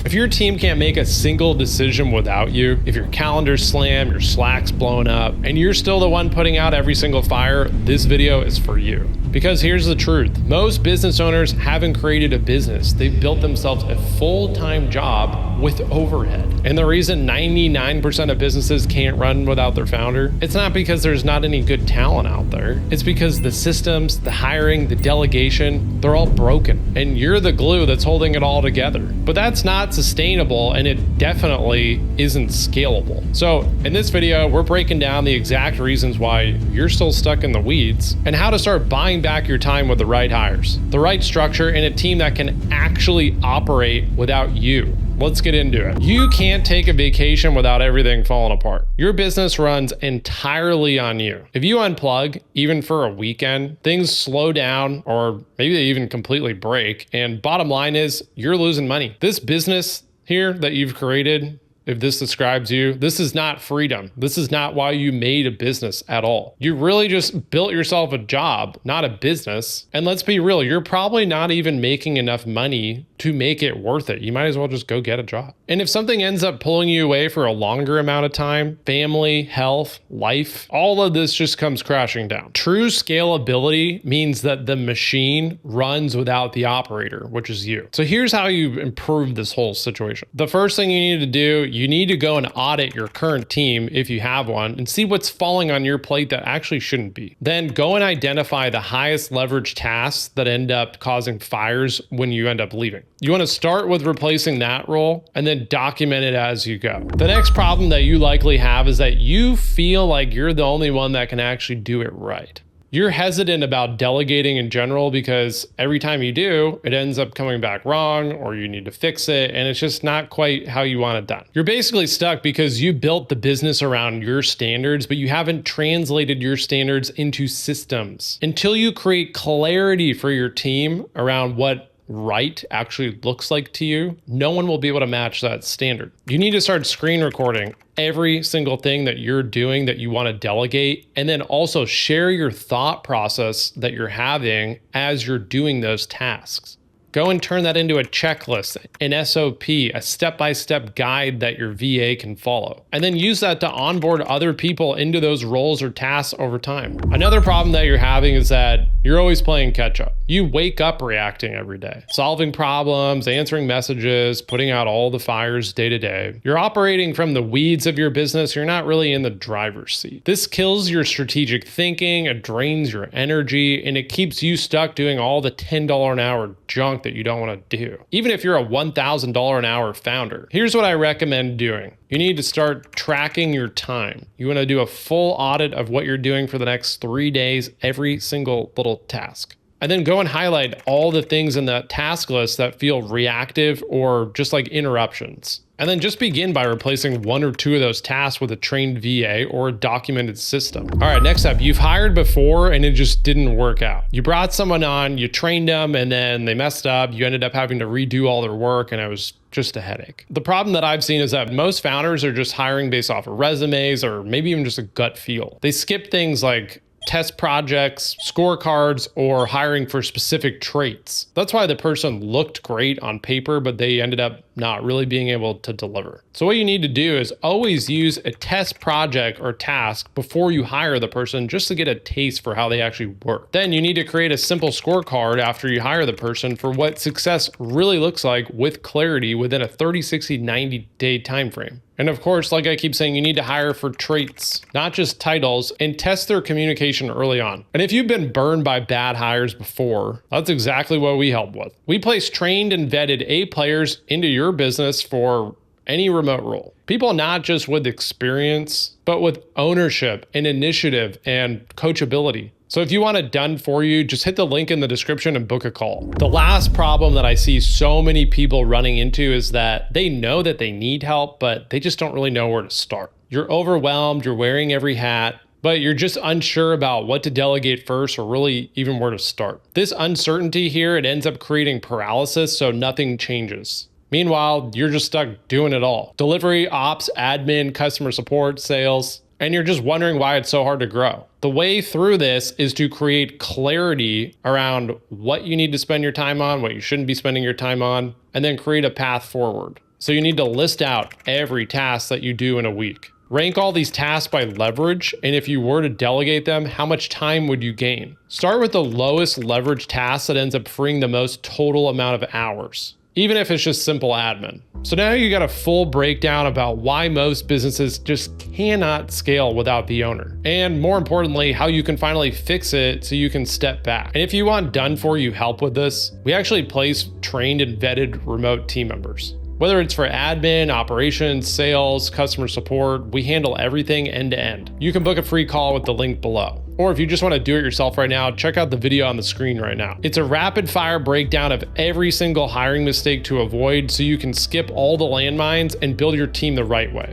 If your team can't make a single decision without you, if your calendar's slammed, your Slack's blown up, and you're still the one putting out every single fire, this video is for you. Because here's the truth. Most business owners haven't created a business. They've built themselves a full-time job with overhead. And the reason 99% of businesses can't run without their founder, it's not because there's not any good talent out there. It's because the systems, the hiring, the delegation, they're all broken. And you're the glue that's holding it all together. But that's not sustainable, and it definitely isn't scalable. So in this video, we're breaking down the exact reasons why you're still stuck in the weeds and how to start buying back your time with the right hires, the right structure, and a team that can actually operate without you. Let's get into it. You can't take a vacation without everything falling apart. Your business runs entirely on you. If you unplug, even for a weekend, things slow down or maybe they even completely break. And bottom line is you're losing money. This business here that you've created, if this describes you, this is not freedom. This is not why you made a business at all. You really just built yourself a job, not a business. And let's be real, you're probably not even making enough money to make it worth it. You might as well just go get a job. And if something ends up pulling you away for a longer amount of time, family, health, life, all of this just comes crashing down. True scalability means that the machine runs without the operator, which is you. So here's how you improve this whole situation. The first thing you need to do, you need to go and audit your current team if you have one and see what's falling on your plate that actually shouldn't be. Then go and identify the highest leverage tasks that end up causing fires when you end up leaving. You want to start with replacing that role and then document it as you go. The next problem that you likely have is that you feel like you're the only one that can actually do it right. You're hesitant about delegating in general because every time you do, it ends up coming back wrong or you need to fix it and it's just not quite how you want it done. You're basically stuck because you built the business around your standards, but you haven't translated your standards into systems. Until you create clarity for your team around what right actually looks like to you, no one will be able to match that standard. You need to start screen recording every single thing that you're doing that you want to delegate, and then also share your thought process that you're having as you're doing those tasks. Go and turn that into a checklist, an SOP, a step-by-step guide that your VA can follow. And then use that to onboard other people into those roles or tasks over time. Another problem that you're having is that you're always playing catch up. You wake up reacting every day, solving problems, answering messages, putting out all the fires day to day. You're operating from the weeds of your business. You're not really in the driver's seat. This kills your strategic thinking, it drains your energy, and it keeps you stuck doing all the $10 an hour junk that you don't want to do. Even if you're a $1,000 an hour founder, here's what I recommend doing. You need to start tracking your time. You want to do a full audit of what you're doing for the next 3 days, every single little task. And then go and highlight all the things in that task list that feel reactive or just like interruptions. And then just begin by replacing 1 or 2 of those tasks with a trained VA or a documented system. All right, next up, you've hired before and it just didn't work out. You brought someone on, you trained them, and then they messed up. You ended up having to redo all their work, and it was just a headache. The problem that I've seen is that most founders are just hiring based off of resumes or maybe even just a gut feel. They skip things like test projects, scorecards, or hiring for specific traits. That's why the person looked great on paper, but they ended up not really being able to deliver. So what you need to do is always use a test project or task before you hire the person, just to get a taste for how they actually work. Then you need to create a simple scorecard after you hire the person for what success really looks like with clarity within a 30, 60, 90 day time frame. And of course, like I keep saying, you need to hire for traits, not just titles, and test their communication early on. And if you've been burned by bad hires before, that's exactly what we help with. We place trained and vetted A players into your business for any remote role. People not just with experience, but with ownership and initiative and coachability. So if you want it done for you, just hit the link in the description and book a call. The last problem that I see so many people running into is that they know that they need help, but they just don't really know where to start. You're overwhelmed, you're wearing every hat, but you're just unsure about what to delegate first or really even where to start. This uncertainty here, it ends up creating paralysis, so nothing changes. Meanwhile, you're just stuck doing it all. Delivery, ops, admin, customer support, sales, and you're just wondering why it's so hard to grow. The way through this is to create clarity around what you need to spend your time on, what you shouldn't be spending your time on, and then create a path forward. So you need to list out every task that you do in a week. Rank all these tasks by leverage, and if you were to delegate them, how much time would you gain? Start with the lowest leverage task that ends up freeing the most total amount of hours, even if it's just simple admin. So now you got a full breakdown about why most businesses just cannot scale without the owner. And more importantly, how you can finally fix it so you can step back. And if you want done for you help with this, we actually place trained and vetted remote team members. Whether it's for admin, operations, sales, customer support, we handle everything end to end. You can book a free call with the link below. Or if you just want to do it yourself right now, check out the video on the screen right now. It's a rapid fire breakdown of every single hiring mistake to avoid so you can skip all the landmines and build your team the right way.